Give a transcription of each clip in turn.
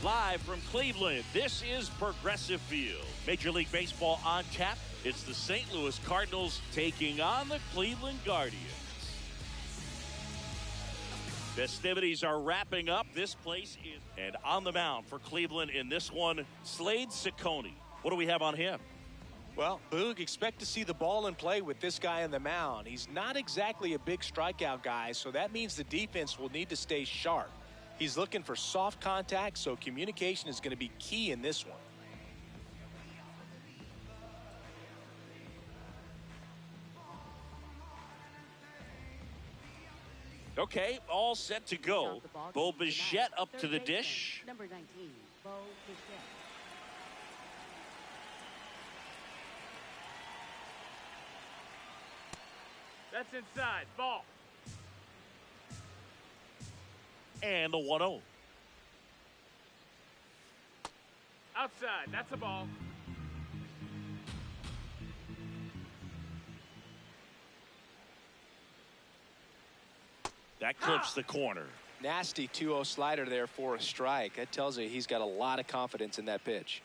Live from Cleveland, this is Progressive Field. Major League Baseball on tap. It's the St. Louis Cardinals taking on the Cleveland Guardians. Festivities are wrapping up. This place is... And on the mound for Cleveland in this one, Slade Cecconi. What do we have on him? Well, Boog, expect to see the ball in play with this guy on the mound. He's not exactly a big strikeout guy, so that means the defense will need to stay sharp. He's looking for soft contact, so communication is going to be key in this one. Okay, all set to go. Bo Bichette up to the dish. Number 19, Bo Bichette. That's inside. Ball. And the 1-0. Outside. That's a ball. That clips the corner. Nasty 2-0 slider there for a strike. That tells you he's got a lot of confidence in that pitch.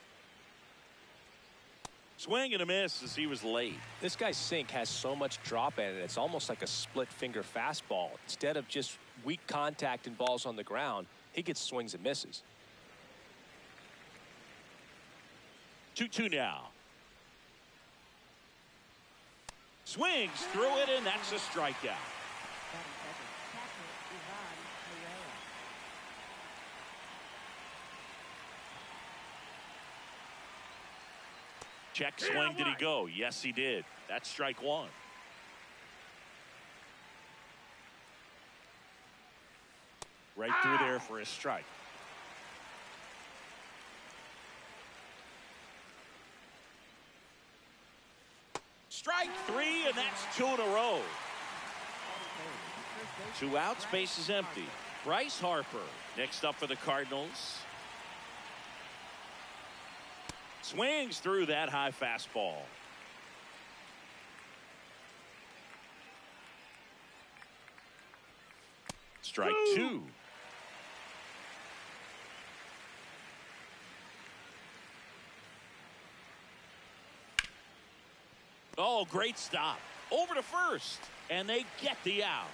Swing and a miss as he was late. This guy's sink has so much drop in it. It's almost like a split finger fastball. Instead of just weak contact and balls on the ground, he gets swings and misses. 2-2 now. Swings through it, and that's a strikeout. Check swing, did he go? Yes, he did. That's strike one. Right through there for a strike. Strike three, and that's 2 in a row. 2 outs, base is empty. Bryce Harper next up for the Cardinals. Swings through that high fastball. Strike 2. Oh, great stop. Over to first. And they get the out.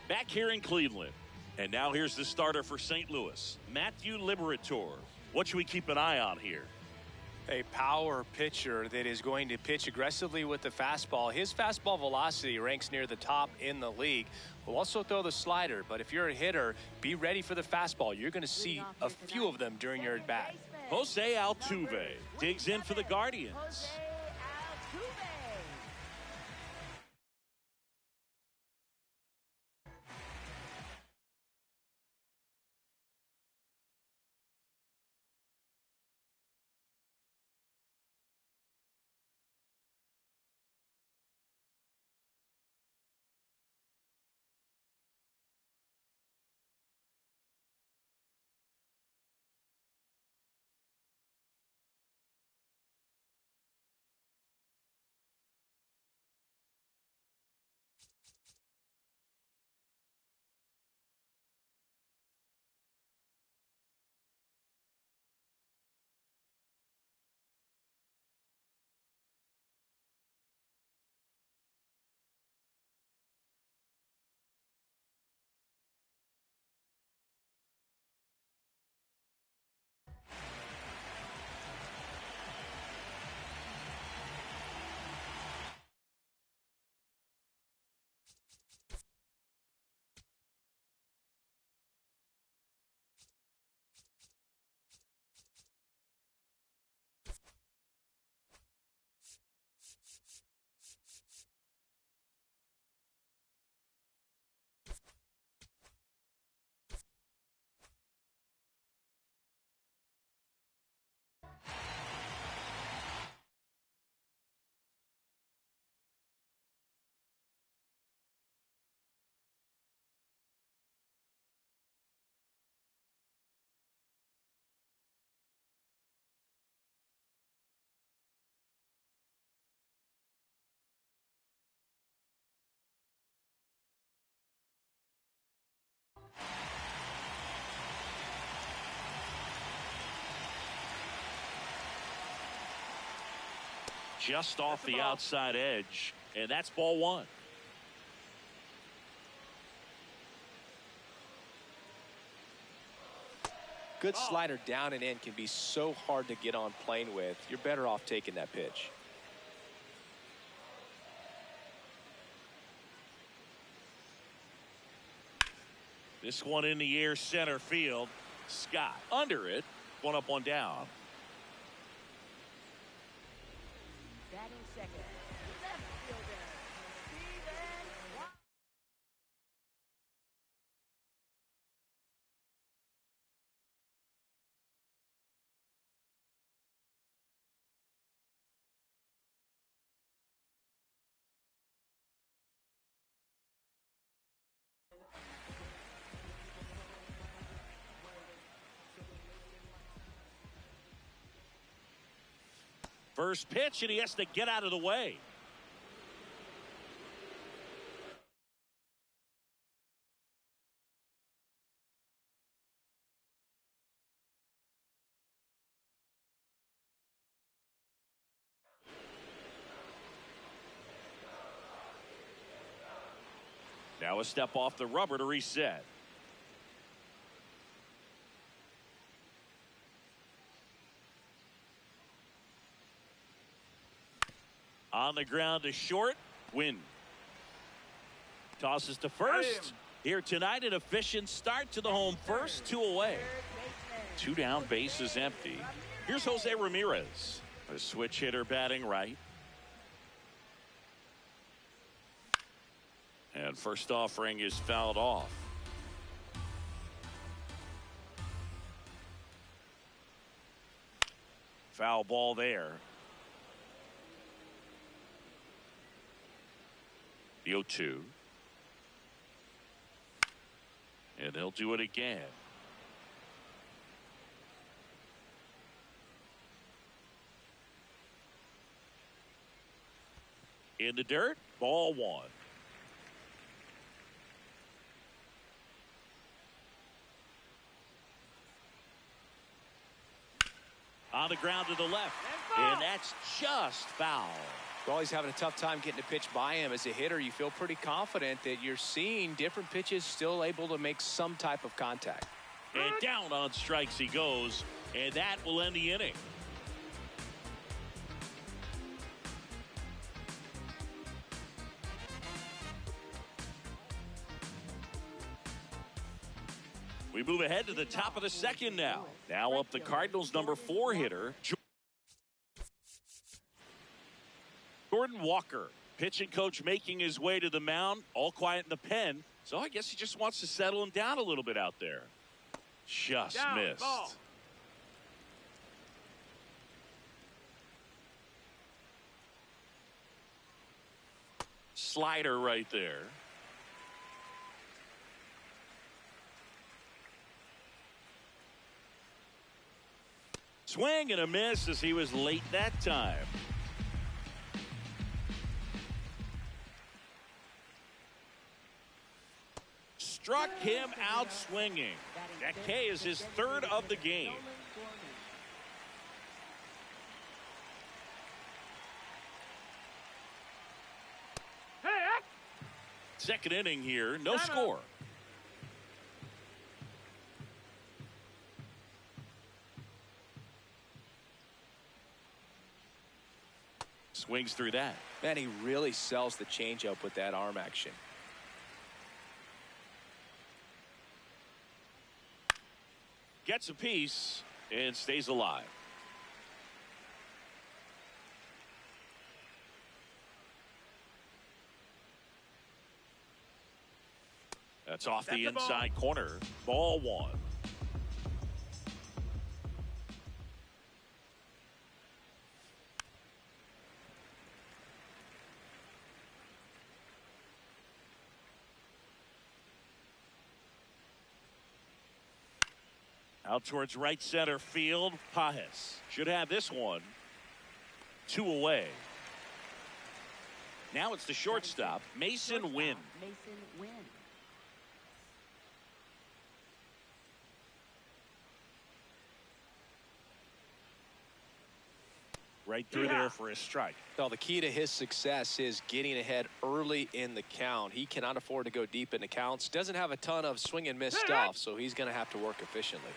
Back here in Cleveland. And now here's the starter for St. Louis, Matthew Liberatore. What should we keep an eye on here? A power pitcher that is going to pitch aggressively with the fastball. His fastball velocity ranks near the top in the league. Will also throw the slider, but if you're a hitter, be ready for the fastball. You're going to see a few of them during your at-bat. Jose Altuve digs in for the Guardians. just off the outside edge, and that's ball one. Good slider down and in can be so hard to get on plane with. You're better off taking that pitch. This one in the air, center field. Scott under it. One up, one down. Batting second. Left fielder. Steven White. First pitch, and he has to get out of the way. Now a step off the rubber to reset. On the ground to short. Win. Tosses to first. Here tonight, an efficient start to the home first. 2 away. 2 down, bases empty. Here's Jose Ramirez. A switch hitter batting right. And first offering is fouled off. Foul ball there. The 0-2. And they'll do it again. In the dirt, ball one. On the ground to the left. And that's just foul. Well, he's having a tough time getting a pitch by him. As a hitter, you feel pretty confident that you're seeing different pitches still able to make some type of contact. And down on strikes he goes, and that will end the inning. We move ahead to the top of the second now. Now up the Cardinals' number 4 hitter, Jordan Walker. Pitching coach making his way to the mound. All quiet in the pen. So I guess he just wants to settle him down a little bit out there. Just missed. Ball. Slider right there. Swing and a miss as he was late that time. Struck him out swinging. That K is his 3rd of the game. Hey, Second inning here, no score. Swings through that. Man, he really sells the changeup with that arm action. Gets a piece and stays alive. That's off the inside corner. Ball one. Out towards right center field. Pages should have this one. 2 away. Now it's the shortstop, Mason Wynn. Mason Wynn. Right through there for a strike. Well, the key to his success is getting ahead early in the count. He cannot afford to go deep into counts. Doesn't have a ton of swing and miss stuff, so he's going to have to work efficiently.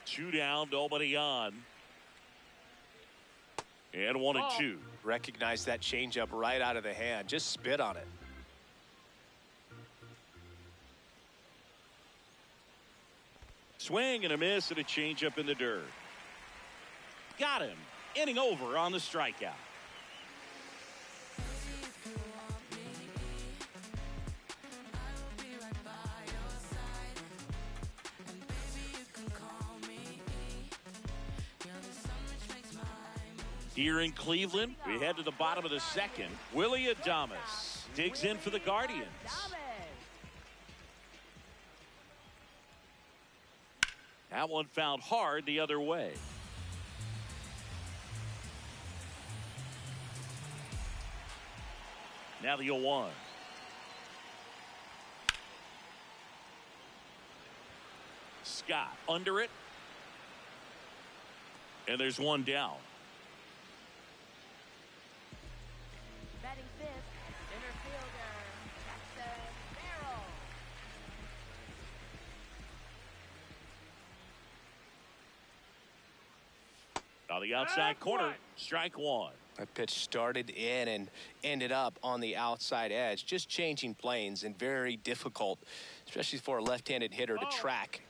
2 down, nobody on. And 1-2. Recognize that changeup right out of the hand. Just spit on it. Swing and a miss and a changeup in the dirt. Got him. Inning over on the strikeout. Here in Cleveland, we head to the bottom of the second. Willy Adames digs in for the Guardians. That one found hard the other way. Now the 0-1. Scott under it. And there's one down. Batting fifth, center fielder, Jackson Merrill. On the outside corner, strike one. That pitch started in and ended up on the outside edge, just changing planes, and very difficult, especially for a left-handed hitter to track.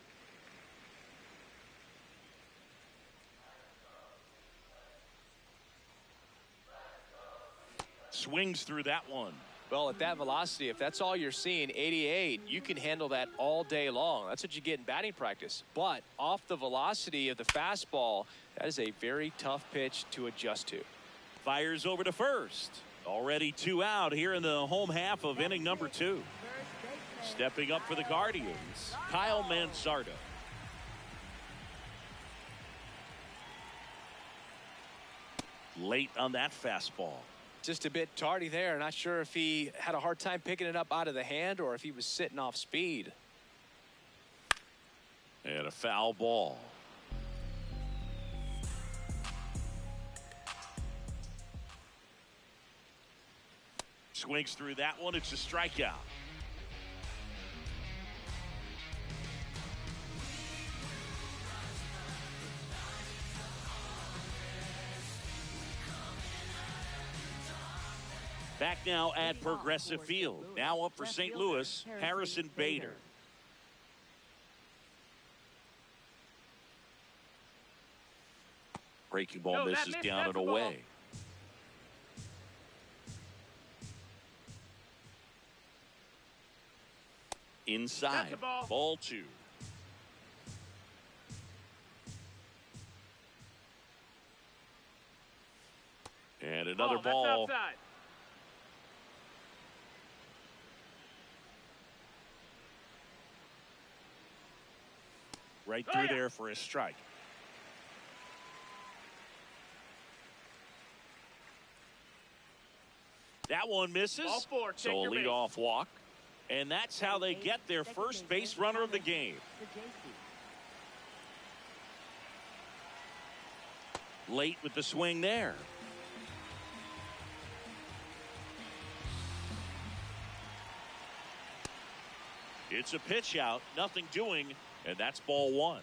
Swings through that one. Well, at that velocity, if that's all you're seeing, 88, you can handle that all day long. That's what you get in batting practice. But off the velocity of the fastball, that is a very tough pitch to adjust to. Fires over to first. Already 2 out here in the home half of inning number 2. Stepping up for the Guardians, Kyle Manzardo. Late on that fastball. Just a bit tardy there. Not sure if he had a hard time picking it up out of the hand or if he was sitting off speed. And a foul ball. Swings through that one. It's a strikeout. Back now at Progressive Field. Now up for St. Louis, Harrison Bader. Breaking ball misses down and away. Inside, ball 2. And another ball. Right through there for a strike. That one misses. So a leadoff walk. And that's how they get their first base runner of the game. Late with the swing there. It's a pitch out, nothing doing, and that's ball 1.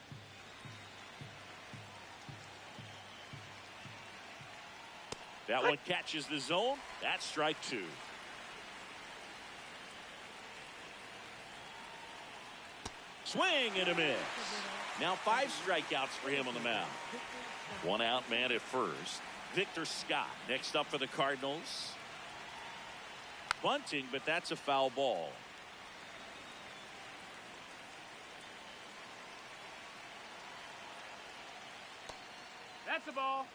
That one catches the zone. That's strike 2. Swing and a miss. Now 5 strikeouts for him on the mound. 1 out man at first. Victor Scott next up for the Cardinals. Bunting, but that's a foul ball. That's a ball.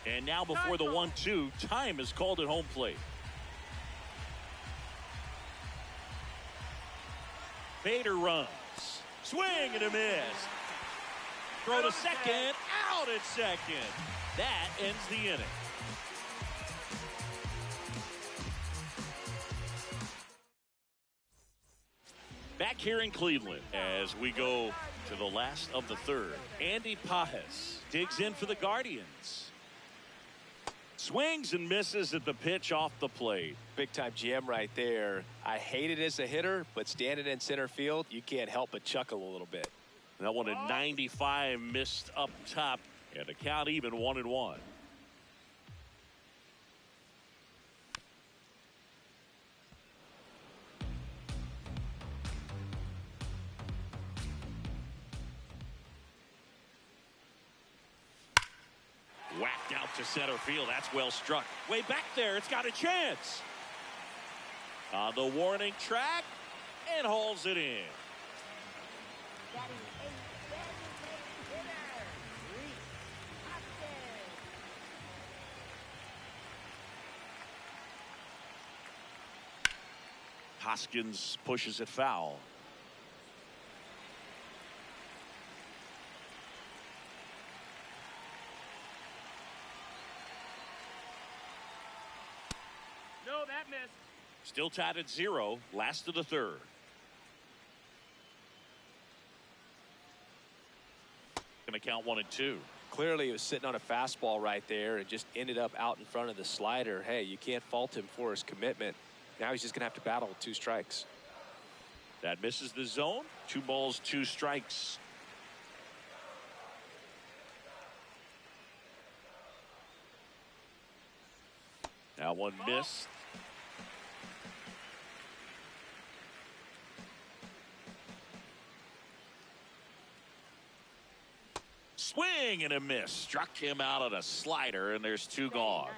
And now before the 1-2, time is called at home plate. Bader runs. Swing and a miss. Throw to second. Out at second. That ends the inning. Back here in Cleveland as we go to the last of the third. Andy Pages digs in for the Guardians. Swings and misses at the pitch off the plate. Big time GM right there. I hate it as a hitter, but standing in center field, you can't help but chuckle a little bit. That one at 95, missed up top, and the count even 1-1. Whacked out to center field. That's well struck. Way back there. It's got a chance. On the warning track and hauls it in. Batting eighth, designated hitter, Reese Hoskins. Hoskins pushes it foul. No, that missed. Still tied at 0. Last of the third. Going to count 1-2. Clearly, he was sitting on a fastball right there and just ended up out in front of the slider. Hey, you can't fault him for his commitment. Now he's just going to have to battle with 2 strikes. That misses the zone. 2 balls, 2 strikes. That one missed. Swing and a miss. Struck him out on a slider, and there's 2 gone.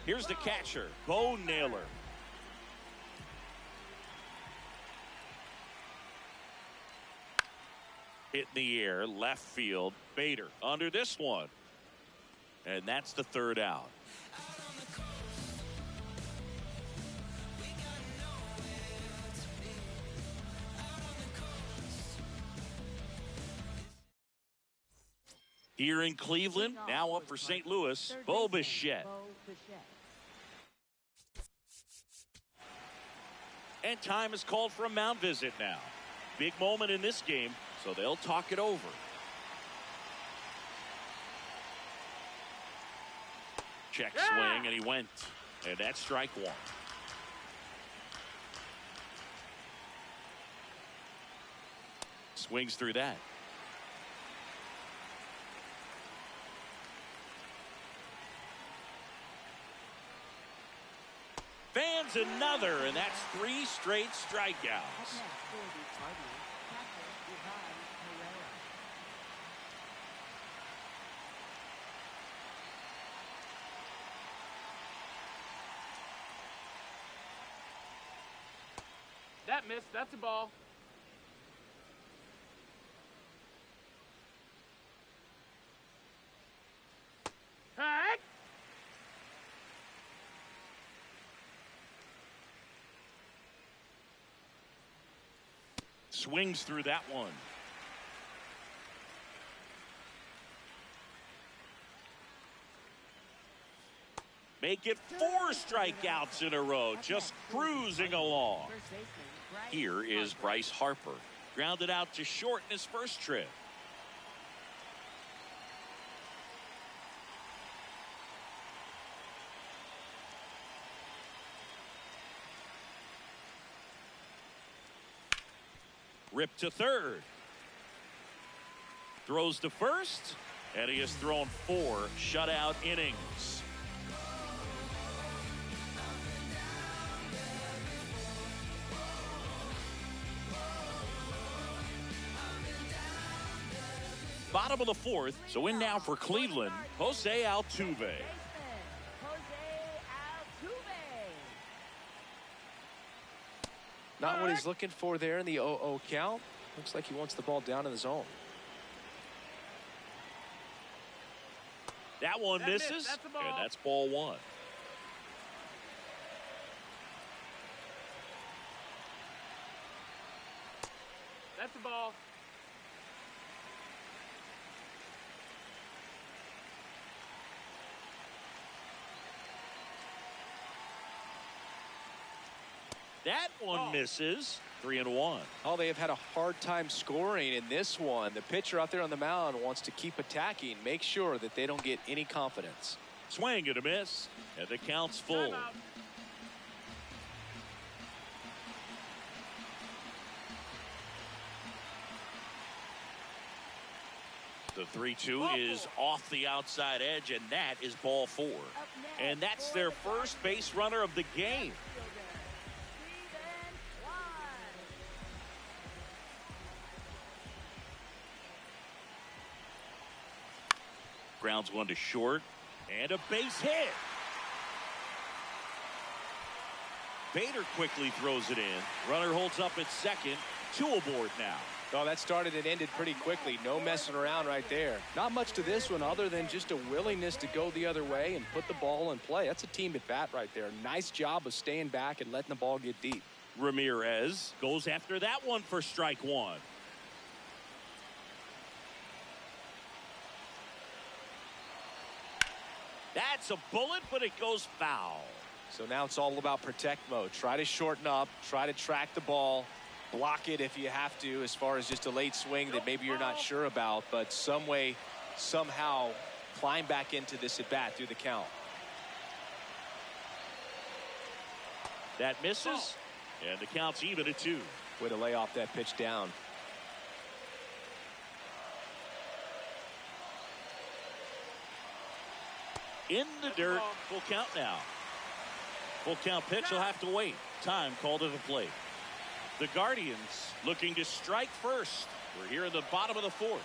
Here's the catcher, Bo Naylor. Hit in the air, left field. Bader under this one. And that's the 3rd out. Here in Cleveland, now up for St. Louis, Bo Bichette. And time is called for a mound visit now. Big moment in this game, so they'll talk it over. Check swing, and he went. And that's strike 1. Swings through that. Fans another, and that's 3 straight strikeouts. That missed. That's a ball. Hey! Swings through that one. Make it 4 strikeouts in a row, just cruising along. Here is Bryce Harper. Grounded out to short in his first trip. Rip to third. Throws to first, and he has thrown 4 shutout innings. Bottom of the 4th, so in now for Cleveland, Jose Altuve. Jose Altuve. Not what he's looking for there in the 0-0 count. Looks like he wants the ball down in the zone. That one misses, that's a ball. and that's ball 1. That's a ball. That one misses, 3-1. Oh, they have had a hard time scoring in this one. The pitcher out there on the mound wants to keep attacking, make sure that they don't get any confidence. Swing and a miss, and the count's full. Timeout. The 3-2 is off the outside edge, and that is ball 4. And that's their first base runner of the game. Grounds one to short, and a base hit. Bader quickly throws it in. Runner holds up at second. 2 aboard now. Oh, that started and ended pretty quickly. No messing around right there. Not much to this one other than just a willingness to go the other way and put the ball in play. That's a team at bat right there. Nice job of staying back and letting the ball get deep. Ramirez goes after that one for strike 1. That's a bullet, but it goes foul. So now it's all about protect mode. Try to shorten up, try to track the ball, block it if you have to, as far as just a late swing that maybe you're not sure about, but some way, somehow climb back into this at bat through the count. That misses, and the count's even at 2. Way to lay off that pitch down. In the dirt, full count now. Full count pitch will have to wait. Time called to the plate. The Guardians looking to strike first. We're here in the bottom of the 4th.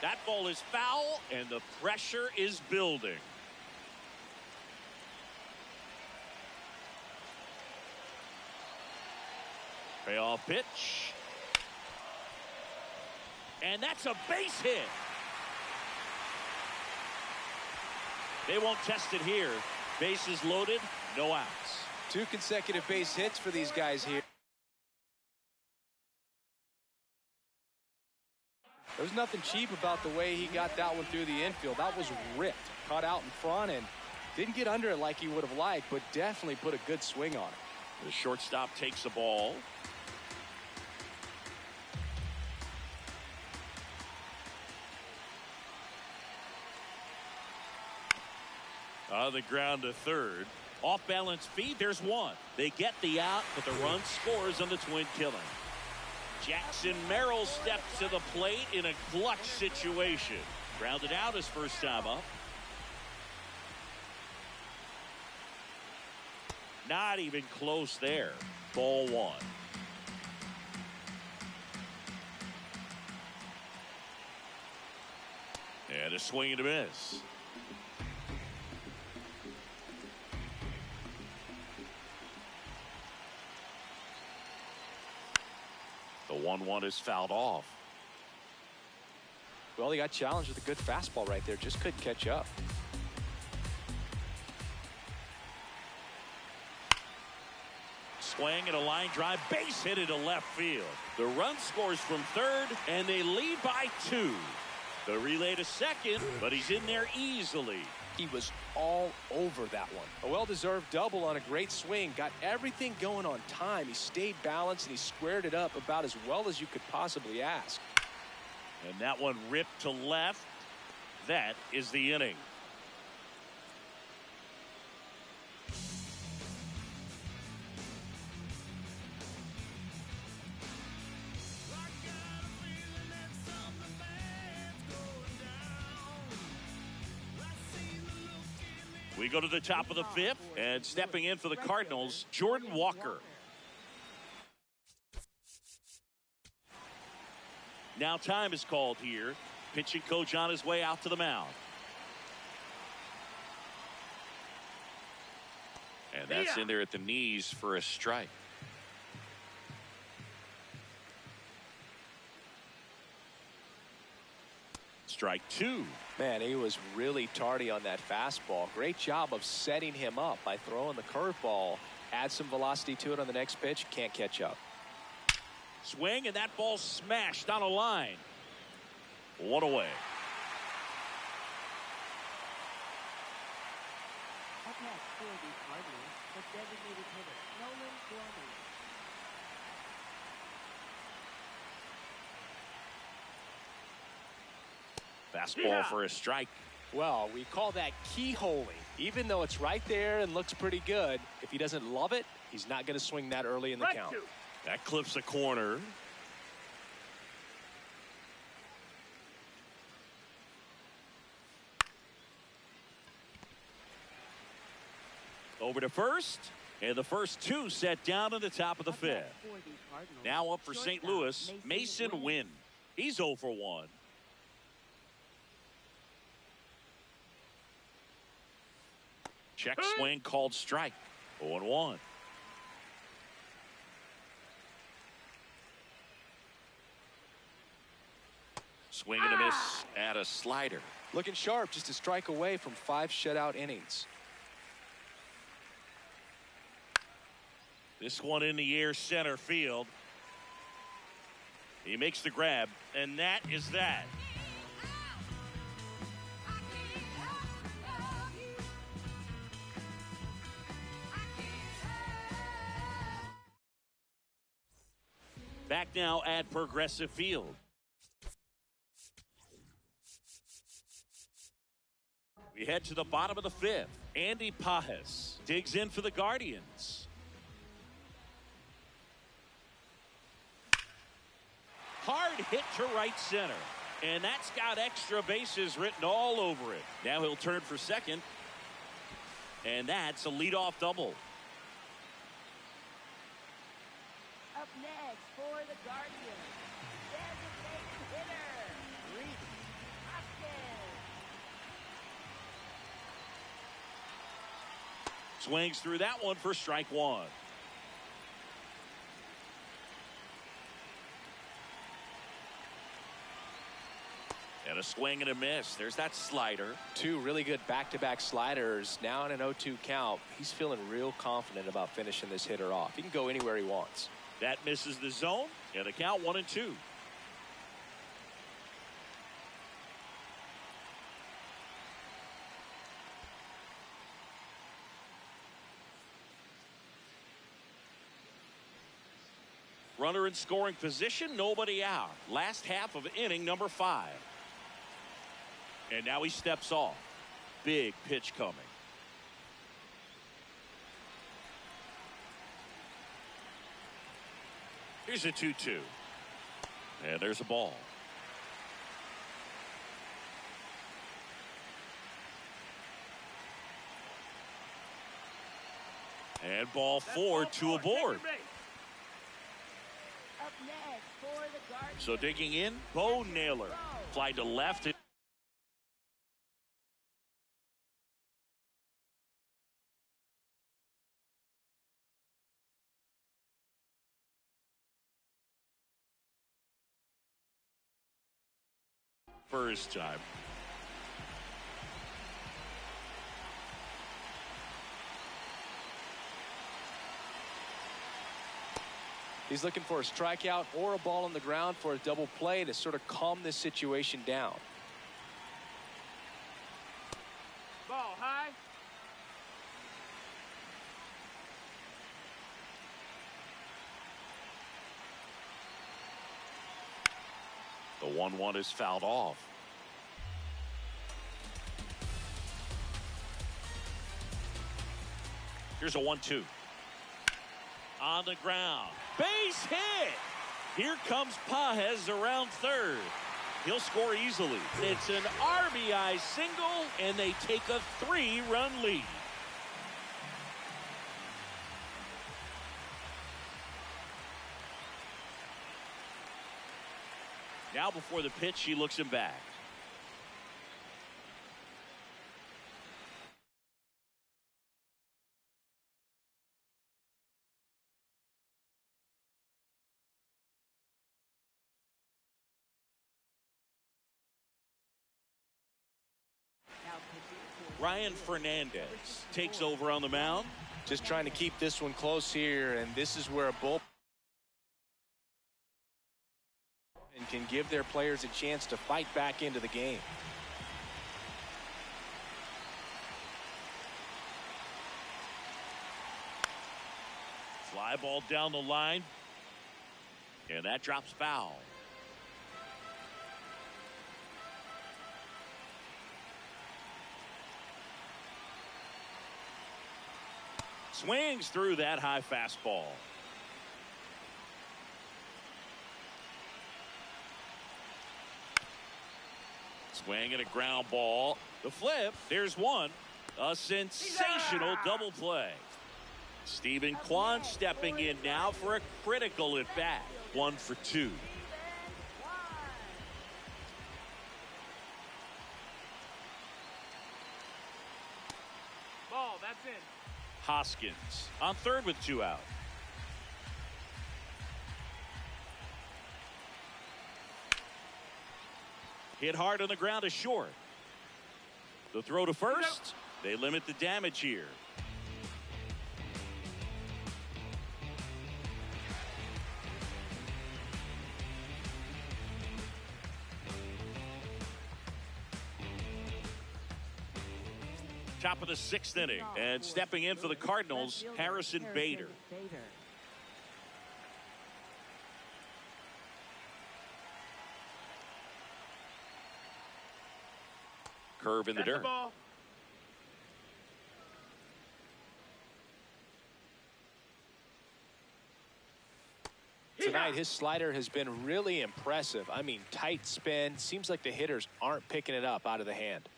That ball is foul, and the pressure is building. Payoff pitch. And that's a base hit. They won't test it here. Bases loaded, no outs. 2 consecutive base hits for these guys here. There's nothing cheap about the way he got that one through the infield. That was ripped, caught out in front, and didn't get under it like he would have liked, but definitely put a good swing on it. The shortstop takes the ball. On the ground to third. Off balance feed. There's one. They get the out, but the run scores on the twin killing. Jackson Merrill steps to the plate in a clutch situation. Grounded out his first time up. Not even close there. Ball 1. And a swing and a miss. The 1-1 is fouled off. Well, he got challenged with a good fastball right there. Just couldn't catch up. Swing and a line drive. Base hit into left field. The run scores from third, and they lead by 2. The relay to second, but he's in there easily. He was all over that one. A well-deserved double on a great swing. Got everything going on time. He stayed balanced, and he squared it up about as well as you could possibly ask. And that one ripped to left. That is the inning. We go to the top of the 5th, and stepping in for the Cardinals, Jordan Walker. Now time is called here. Pitching coach on his way out to the mound. And that's in there at the knees for a strike. Strike 2. Man, he was really tardy on that fastball. Great job of setting him up by throwing the curveball. Add some velocity to it on the next pitch. Can't catch up. Swing, and that ball smashed on a line. 1 away. Up next for the Cardinals, the designated hitter, Nolan Gorman. Fastball for a strike. Well, we call that keyholing. Even though it's right there and looks pretty good, if he doesn't love it, he's not going to swing that early in the count. That clips a corner. Over to first, and the first two set down in the top of the fifth. Now up for St. Louis, Mason Wynn. He's 0 for 1. Check swing called strike. 0-1. Swing and a miss at a slider. Looking sharp, just a strike away from 5 shutout innings. This one in the air center field. He makes the grab, and that is that. Back now at Progressive Field. We head to the bottom of the fifth. Andy Pages digs in for the Guardians. Hard hit to right center. And that's got extra bases written all over it. Now he'll turn for second. And that's a leadoff double. Up next for the Guardians, designated hitter, Rhys Hoskins. Swings through that one for strike one. And a swing and a miss. There's that slider. 2 really good back-to-back sliders. Now in an 0-2 count. He's feeling real confident about finishing this hitter off. He can go anywhere he wants. That misses the zone. And a count 1-2. Runner in scoring position, nobody out. Last half of inning number 5. And now he steps off. Big pitch coming. Here's a 2-2. And there's a ball. And ball 4, 2 aboard. Up next for the Guardians. So digging in, Bo Naylor. Fly to left. First time. He's looking for a strikeout or a ball on the ground for a double play to sort of calm this situation down. Ball high. The 1-1 is fouled off. Here's a 1-2. On the ground. Base hit. Here comes Pages around third. He'll score easily. It's an RBI single, and they take a 3-run lead. Now before the pitch, he looks him back. Ryan Fernandez takes over on the mound. Just trying to keep this one close here, and this is where a bullpen can give their players a chance to fight back into the game. Fly ball down the line. And that drops foul. Swings through that high fastball. Swing and a ground ball. The flip. There's one. A sensational double play. Stephen Kwan stepping in now for a critical at bat. 1 for 2. Ball, that's in. Hoskins on third with 2 out. Hit hard on the ground to short. The throw to first. They limit the damage here. Top of the 6th inning, and stepping in for the Cardinals, Harrison Bader. Curve in the dirt. Tonight, his slider has been really impressive. I mean, tight spin. Seems like the hitters aren't picking it up out of the hand.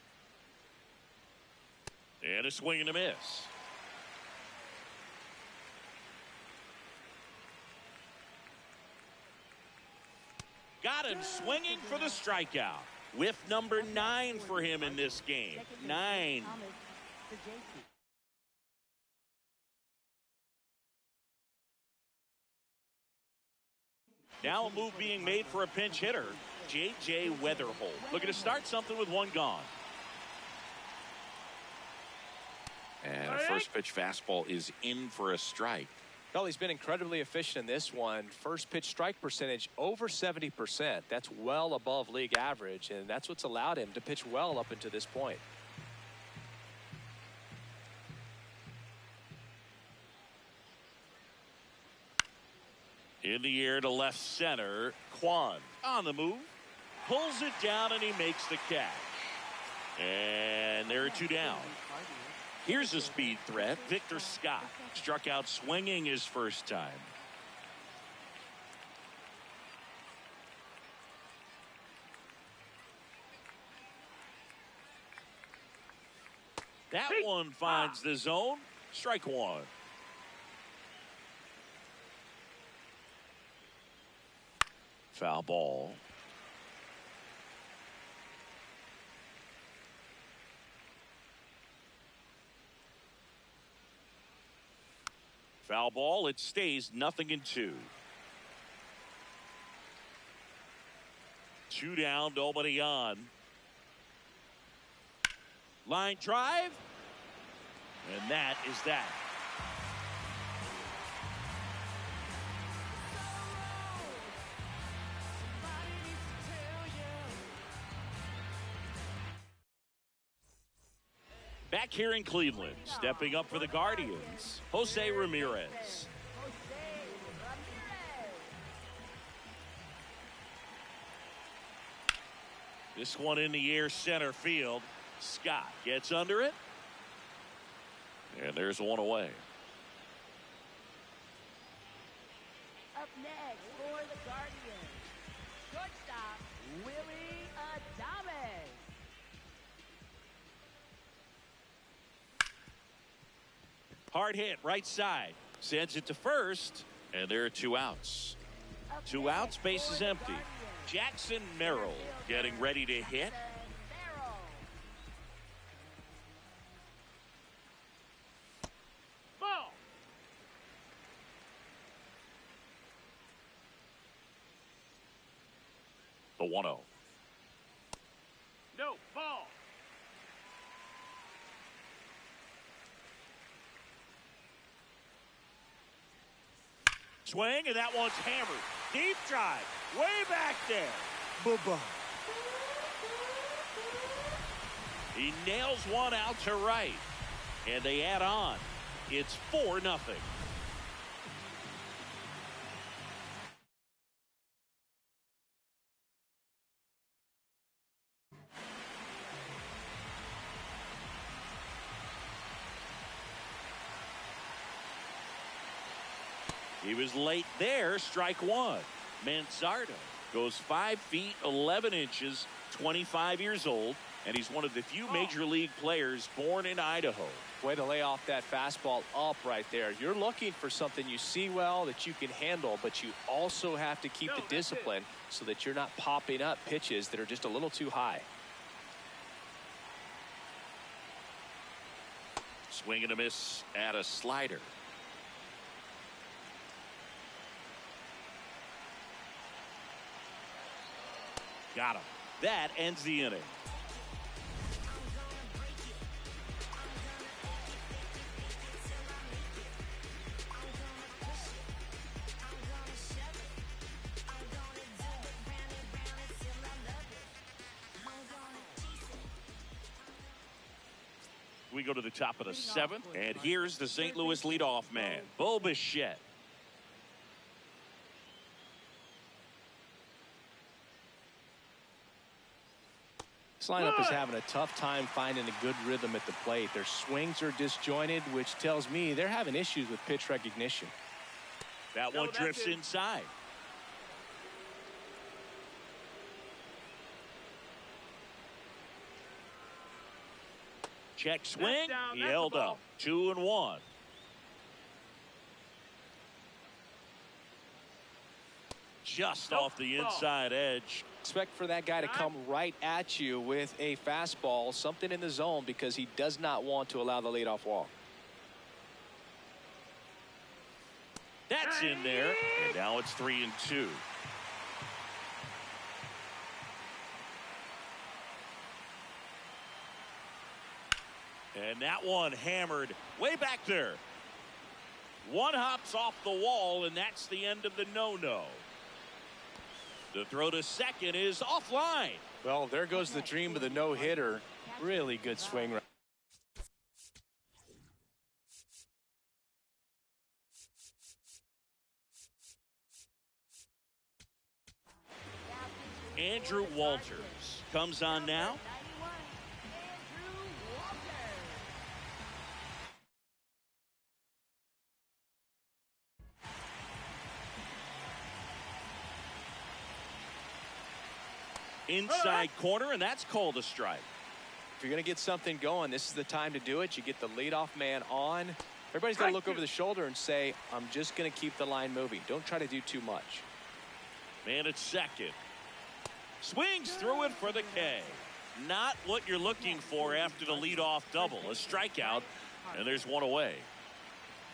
And a swing and a miss. Got him swinging for the strikeout. Whiff number 9 for him in this game. 9. Now a move being made for a pinch hitter, J.J. Weatherholt. Looking to start something with 1 gone. And a first pitch fastball is in for a strike. Well, he's been incredibly efficient in this one. First pitch strike percentage over 70%. That's well above league average, and that's what's allowed him to pitch well up until this point. In the air to left center, Kwan on the move, pulls it down, and he makes the catch. And there are 2 down. Here's a speed threat. Victor Scott struck out swinging his first time. That one finds the zone. Strike 1. Foul ball. Foul ball. It stays 0-2. 2 down, nobody on. Line drive. And that is that. Back here in Cleveland, stepping up for the Guardians, Jose Ramirez. This one in the air center field. Scott gets under it. And there's 1 away. Up next for the Guardians, shortstop Willie Adames. Hard hit, right side. Sends it to first, and there are 2 outs. 2 outs, base is empty. Jackson Merrill getting ready to hit. Ball. The 1-0. No, ball. Swing, and that one's hammered. Deep drive, way back there. Bye-bye. He nails one out to right, and they add on. It's 4-0. He was late there. Strike one. Manzardo goes 5 feet 11 inches, 25 years old, and he's one of the few major league players born in Idaho. Way to lay off that fastball up right there. You're looking for something you see well that you can handle, but you also have to keep the discipline so that you're not popping up pitches that are just a little too high. Swing and a miss at a slider. Got him. That ends the inning. We go to the top of the 7th, and here's the St. Louis leadoff man, Bo Bichette. This lineup is having a tough time finding a good rhythm at the plate. Their swings are disjointed, which tells me they're having issues with pitch recognition. That one drifts inside. Check swing. He held up. 2-1. Just off the inside edge. Expect for that guy to come right at you with a fastball, something in the zone, because he does not want to allow the leadoff walk. That's in there, and now it's 3-2. And that one hammered way back there. One hops off the wall, and that's the end of the no-no. The throw to second is offline. Well, there goes the dream of the no-hitter. Really good swing. Andrew Walters comes on now. Inside corner, and that's called a strike. If you're going to get something going, this is the time to do it. You get the leadoff man on. Everybody's got to look over the shoulder and say, I'm just going to keep the line moving. Don't try to do too much. Man at second. Swings through it for the K. Not what you're looking for after the leadoff double. A strikeout, and there's one away.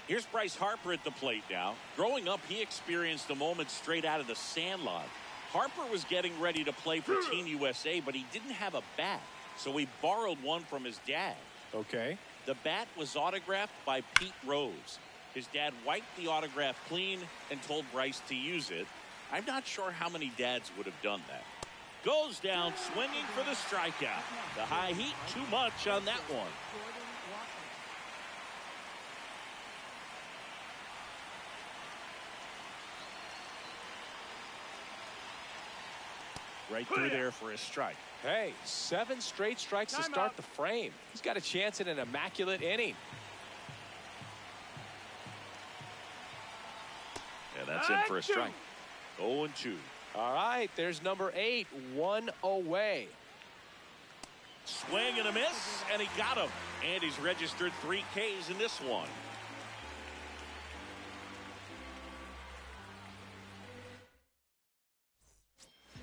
Here's Bryce Harper at the plate now. Growing up, he experienced a moment straight out of the sandlot. Harper was getting ready to play for Team USA, but he didn't have a bat, so he borrowed one from his dad. Okay. The bat was autographed by Pete Rose. His dad wiped the autograph clean and told Bryce to use it. I'm not sure how many dads would have done that. Goes down swinging for the strikeout. The high heat, too much on that one. Right through there for a strike. Hey, 7 straight strikes to start the frame. He's got a chance at an immaculate inning. And that's in for a strike. 0-2. All right, there's number 8, 1 away. Swing and a miss, and he got him. And he's registered 3 Ks in this one.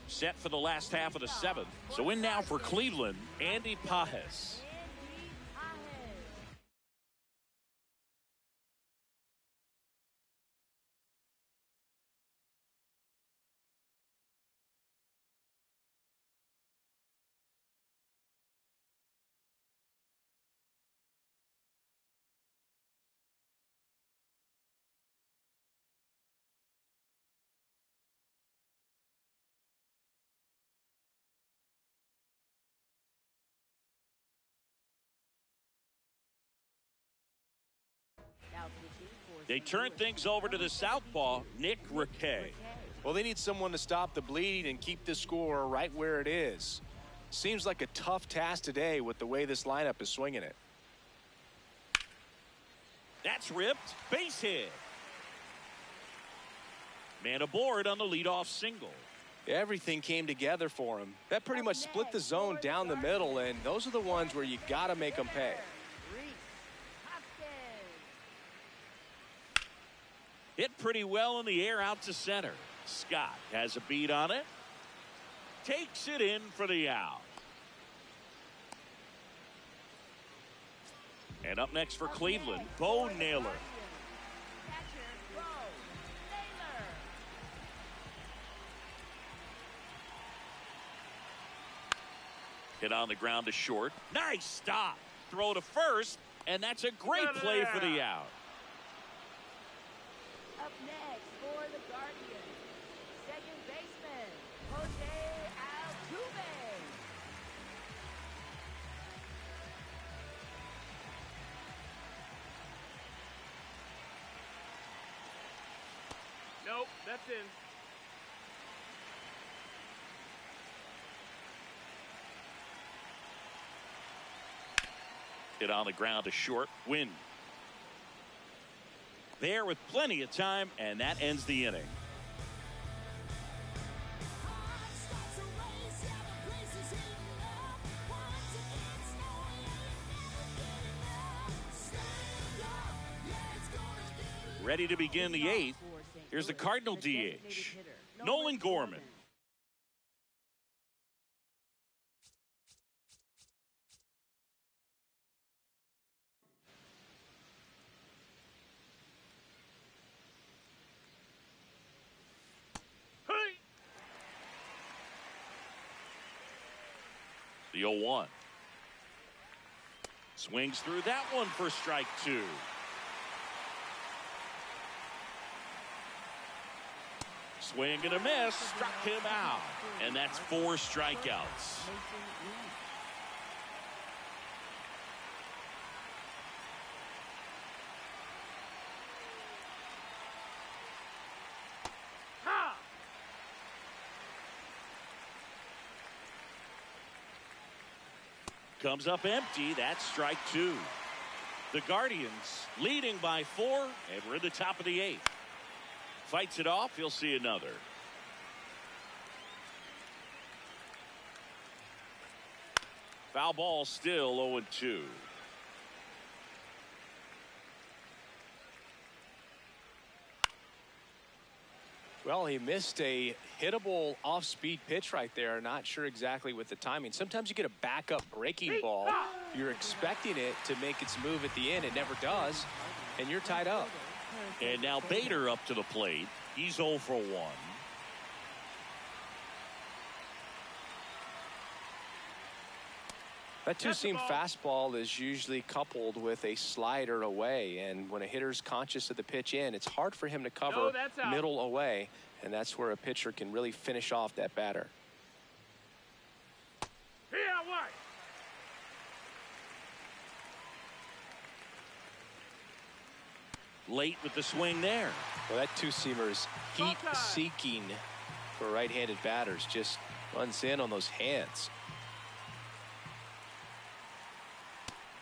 Set for the last half of the 7th. So in now for Cleveland, Andy Pages. They turn things over to the southpaw, Nick Riquet. Well, they need someone to stop the bleeding and keep the score right where it is. Seems like a tough task today with the way this lineup is swinging it. That's ripped. Base hit. Man aboard on the leadoff single. Everything came together for him. That pretty much split the zone down the middle, and those are the ones where you got to make them pay. Hit pretty well in the air out to center. Scott has a beat on it. Takes it in for the out. And up next for Cleveland, Bo Naylor. Hit on the ground to short. Nice stop. Throw to first, and that's a great play for the out. Up next for the Guardians, second baseman, Jose Altuve. Nope, that's in. Hit on the ground to short. Win. There with plenty of time, and that ends the inning. Ready to begin the eighth. Here's the Cardinal DH, Nolan Gorman. The 0-1. Swings through that one for strike two. Swing and a miss, struck him out. And that's 4 strikeouts. Comes up empty. That's strike two. The Guardians leading by 4, and we're at the top of the 8th. Fights it off. He'll see another. Foul ball, still 0-2. Well, he missed a hittable off-speed pitch right there. Not sure exactly with the timing. Sometimes you get a backup breaking ball. You're expecting it to make its move at the end. It never does, and you're tied up. And now Bader up to the plate. He's 0 for 1. That two-seam fastball is usually coupled with a slider away, and when a hitter's conscious of the pitch in, it's hard for him to cover middle away, and that's where a pitcher can really finish off that batter. Late with the swing there. Well, that two-seamer is heat-seeking for right-handed batters. Just runs in on those hands.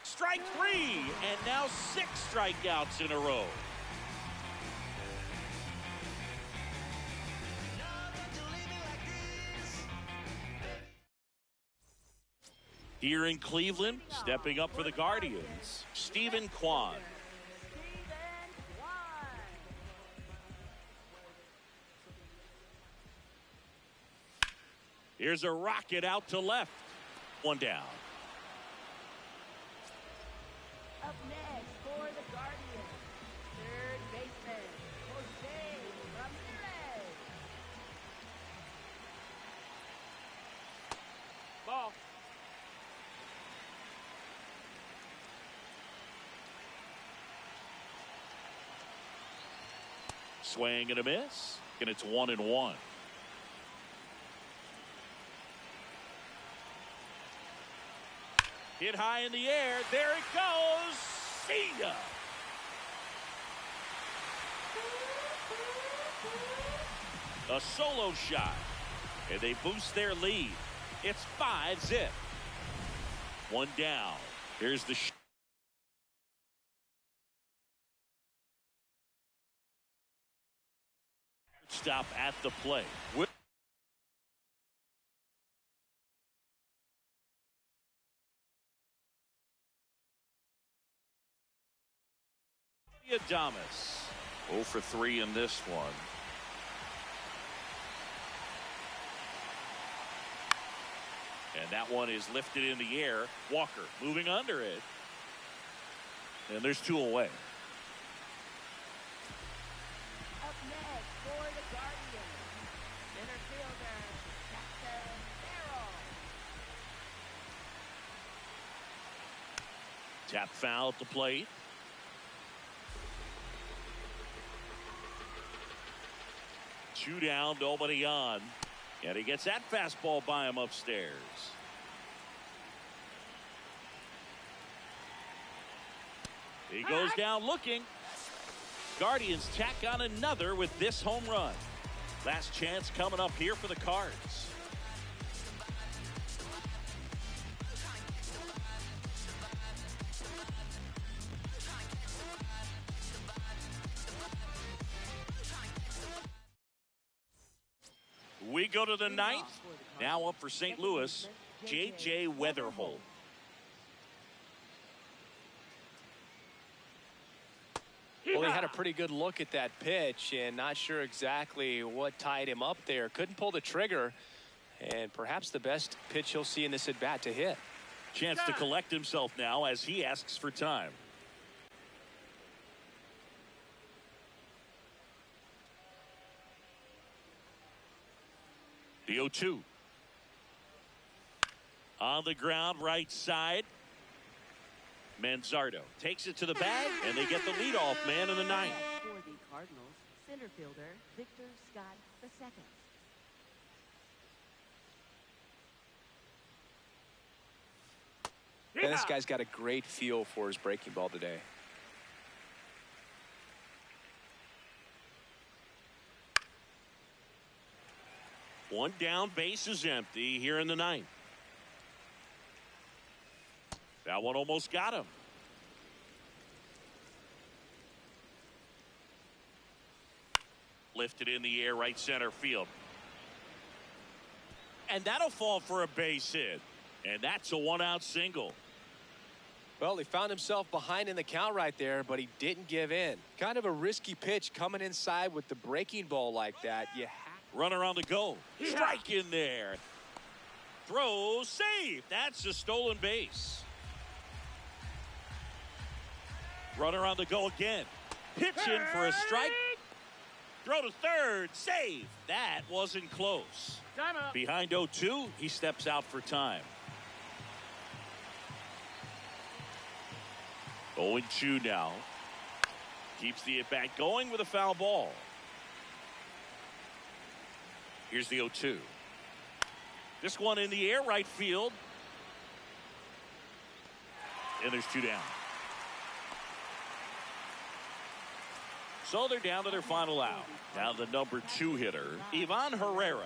Strike 3, and now 6 strikeouts in a row. Here in Cleveland, stepping up for the Guardians, Stephen Kwan. Here's a rocket out to left. One down. Up next for the Guardians, third baseman, Jose Ramirez. Ball. Swing and a miss, and it's 1-1. Hit high in the air. There it goes. See ya. A solo shot. And they boost their lead. It's 5-0. One down. Here's the shot. Stop at the plate. Adames 0 for 3 in this one. And that one is lifted in the air. Walker moving under it. And there's 2 away. Up next for the Guardians, center fielder Jackson Merrill. Tap foul at the plate. Two down, nobody on. And he gets that fastball by him upstairs. He goes down looking. Guardians tack on another with this home run. Last chance coming up here for the Cards. We go to the ninth. Now up for St. Louis, J.J. Weatherholt. Well, he had a pretty good look at that pitch and not sure exactly what tied him up there. Couldn't pull the trigger, and perhaps the best pitch he'll see in this at bat to hit. Chance to collect himself now as he asks for time. The 0-2. On the ground, right side. Manzardo takes it to the bag, and they get the leadoff man in the ninth. For the Cardinals, center fielder Victor Scott II. And this guy's got a great feel for his breaking ball today. One down, base is empty here in the ninth. That one almost got him. Lifted in the air, right center field. And that'll fall for a base hit. And that's a one-out single. Well, he found himself behind in the count right there, but he didn't give in. Kind of a risky pitch coming inside with the breaking ball like that. Runner on the go. Strike in there. Throw, save. That's a stolen base. Runner on the go again. Pitch in for a strike. Throw to third. Save. That wasn't close. Behind 0-2, he steps out for time. 0-2 now. Keeps the at-bat going with a foul ball. Here's the 0-2. This one in the air, right field. And there's 2 down. So they're down to their final out. Now the number 2 hitter, Ivan Herrera.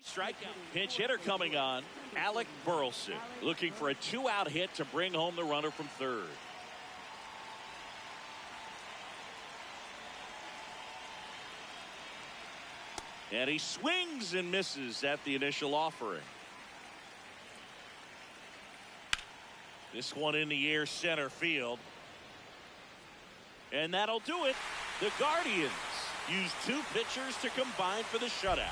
Strikeout. Pinch hitter coming on, Alec Burleson, looking for a 2-out hit to bring home the runner from third. And he swings and misses at the initial offering. This one in the air, center field. And that'll do it. The Guardians use 2 pitchers to combine for the shutout.